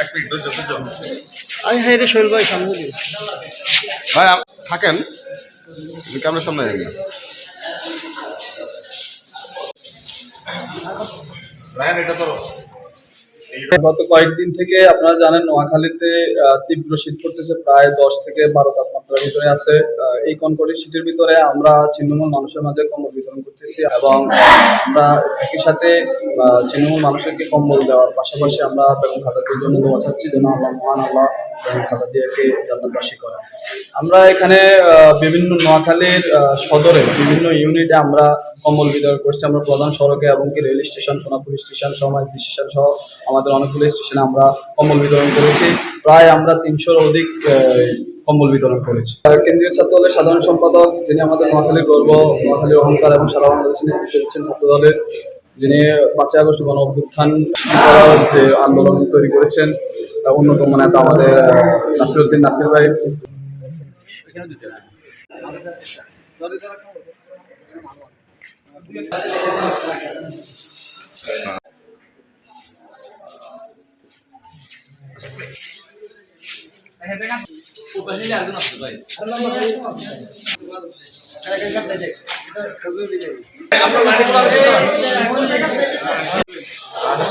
এক মিনিট ধৈর্য আই হ্যাঁ রে শৈল ভাই সামনে দিস ভাই থাকেন ক্যামেরার সামনে যান রায়ান এটা তো গত কয়েকদিন থেকে আপনারা জানেন নোয়াখালীতে তীব্র শীত পড়তেছে, প্রায় 10 থেকে 12 তাপমাত্রার ভিতরে আছে। এই কনকনে শীতের ভিতরে আমরা ছিন্নমূল মানুষের মাঝে কম্বল বিতরণ করতেছি এবং আমরা একই সাথে ছিন্নমূল মানুষকে কম্বল দেওয়ার পাশাপাশি আমরা বেগম খালেদার জন্য দোয়া চাচ্ছি যেন আল্লাহ মহান আল্লাহ বেগম খালেদাকে জান্নাতবাসী করেন। আমরা এখানে বিভিন্ন নোয়াখালীর সদরে বিভিন্ন ইউনিটে আমরা কম্বল বিতরণ করছি। আমরা প্রধান সড়কে এবং কি রেল স্টেশন, সোনাপুর স্টেশন সহ মাইতি স্টেশন সহ আমাদের অনেকগুলো স্টেশনে আমরা কম্বল বিতরণ করেছি। প্রায় আমরা 300-র অধিক কম্বল বিতরণ করেছি। কেন্দ্রীয় ছাত্র দলের সাধারণ সম্পাদক, যিনি আমাদের নোয়াখালীর গর্ব, নোয়াখালীর অহংকার এবং সারা বাংলাদেশে নেতৃত্ব দিচ্ছেন ছাত্র দলের, যিনি 5 আগস্ট গণ অভ্যুত্থান করার যে আন্দোলন তৈরি করেছেন, অন্যতম নেতা আমাদের নাসিরউদ্দিন নাসির ভাই।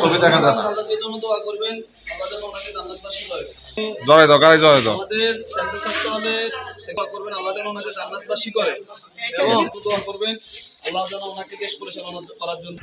ছবি দেখা যায় না জয় দাও গাড়ি জয় দাও আমাদের সেন্টার ছাত্র হলের সেবা করবেন, আল্লাহ যেন ওনাকে জান্নাতবাসী করে এবং দোয়া করবেন আল্লাহ যেন ওনাকে দেশ পরিচালনা করার জন্য